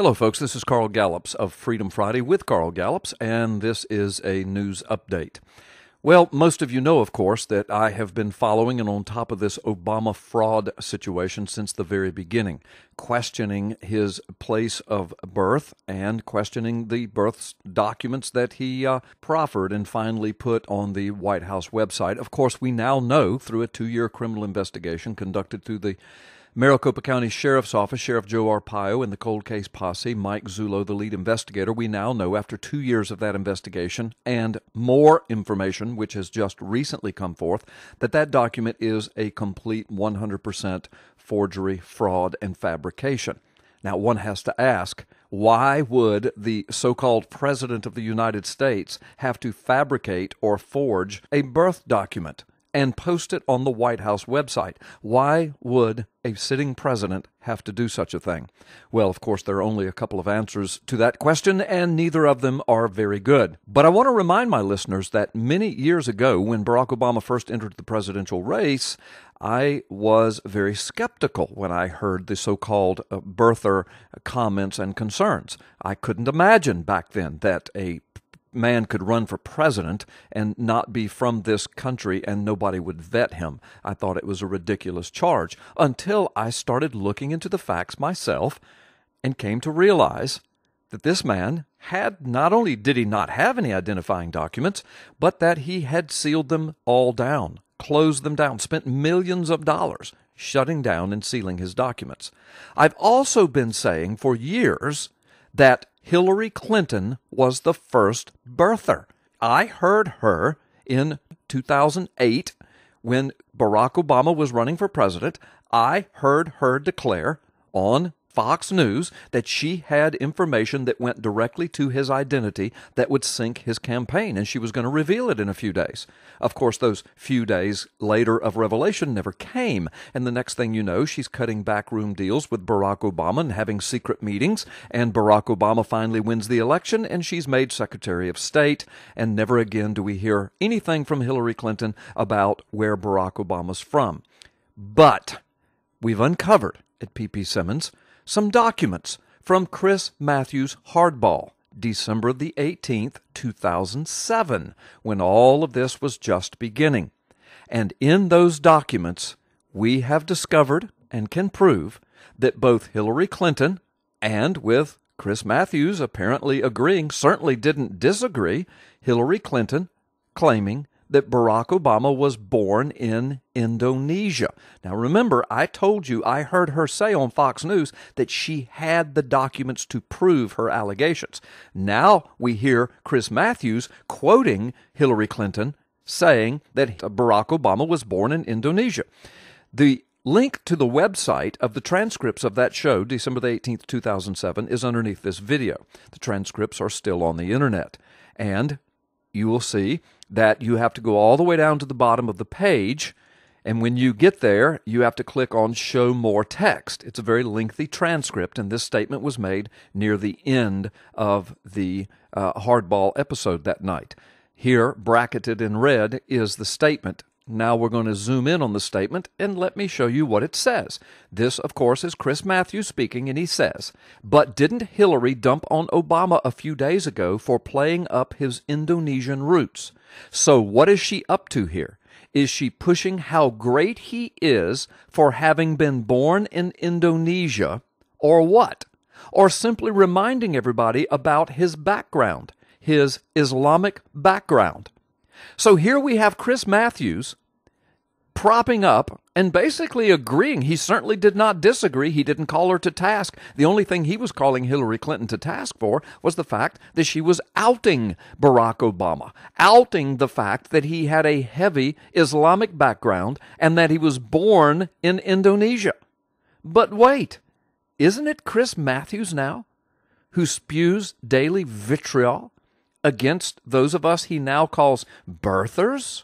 Hello, folks. This is Carl Gallups of Freedom Friday with Carl Gallups, and this is a news update. Well, most of you know, of course, that I have been following and on top of this Obama fraud situation since the very beginning, questioning his place of birth and questioning the birth documents that he proffered and finally put on the White House website. Of course, we now know through a 2-year criminal investigation conducted through the Maricopa County Sheriff's Office, Sheriff Joe Arpaio and the cold case posse, Mike Zullo, the lead investigator. We now know after 2 years of that investigation and more information, which has just recently come forth, that that document is a complete 100% forgery, fraud, and fabrication. Now, one has to ask, why would the so-called President of the United States have to fabricate or forge a birth document and post it on the White House website? Why would a sitting president have to do such a thing? Well, of course, there are only a couple of answers to that question, and neither of them are very good. But I want to remind my listeners that many years ago, when Barack Obama first entered the presidential race, I was very skeptical when I heard the so-called birther comments and concerns. I couldn't imagine back then that a man could run for president and not be from this country and nobody would vet him. I thought it was a ridiculous charge until I started looking into the facts myself and came to realize that this man had, not only did he not have any identifying documents, but that he had sealed them all down, closed them down, spent millions of dollars shutting down and sealing his documents. I've also been saying for years that Hillary Clinton was the first birther. I heard her in 2008 when Barack Obama was running for president. I heard her declare on Fox News that she had information that went directly to his identity that would sink his campaign, and she was going to reveal it in a few days. Of course, those few days later of revelation never came, and the next thing you know, she's cutting backroom deals with Barack Obama and having secret meetings, and Barack Obama finally wins the election, and she's made Secretary of State, and never again do we hear anything from Hillary Clinton about where Barack Obama's from. But we've uncovered at ppsimmons some documents from Chris Matthews' HARDBALL, December the 18th, 2007, when all of this was just beginning. And in those documents, we have discovered and can prove that both Hillary Clinton and, with Chris Matthews apparently agreeing, certainly didn't disagree, Hillary Clinton claiming that Barack Obama was born in Indonesia. Now remember, I told you, I heard her say on Fox News that she had the documents to prove her allegations. Now we hear Chris Matthews quoting Hillary Clinton saying that Barack Obama was born in Indonesia. The link to the website of the transcripts of that show, December the 18th, 2007, is underneath this video. The transcripts are still on the internet. And you will see that you have to go all the way down to the bottom of the page, and when you get there, you have to click on Show More Text. It's a very lengthy transcript, and this statement was made near the end of the HARDBALL episode that night. Here, bracketed in red, is the statement. Now we're going to zoom in on the statement, and let me show you what it says. This, of course, is Chris Matthews speaking, and he says, "But didn't Hillary dump on Obama a few days ago for playing up his Indonesian roots? So what is she up to here? Is she pushing how great he is for having been born in Indonesia, or what? Or simply reminding everybody about his background, his Islamic background?" So here we have Chris Matthews propping up and basically agreeing. He certainly did not disagree. He didn't call her to task. The only thing he was calling Hillary Clinton to task for was the fact that she was outing Barack Obama, outing the fact that he had a heavy Islamic background and that he was born in Indonesia. But wait, isn't it Chris Matthews now who spews daily vitriol against those of us he now calls birthers?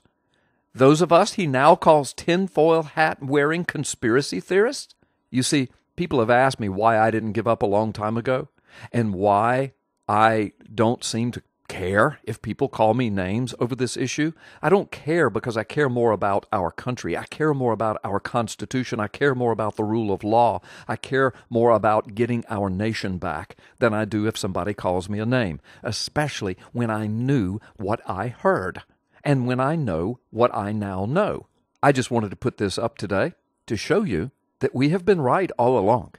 Those of us he now calls tinfoil hat-wearing conspiracy theorists? You see, people have asked me why I didn't give up a long time ago and why I don't seem to care if people call me names over this issue. I don't care because I care more about our country. I care more about our Constitution. I care more about the rule of law. I care more about getting our nation back than I do if somebody calls me a name, especially when I knew what I heard and when I know what I now know. I just wanted to put this up today to show you that we have been right all along.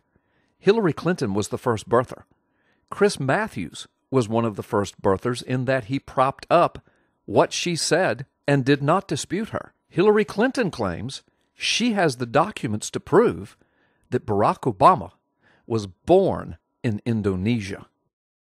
Hillary Clinton was the first birther. Chris Matthews was one of the first birthers in that he propped up what she said and did not dispute her. Hillary Clinton claims she has the documents to prove that Barack Obama was born in Indonesia.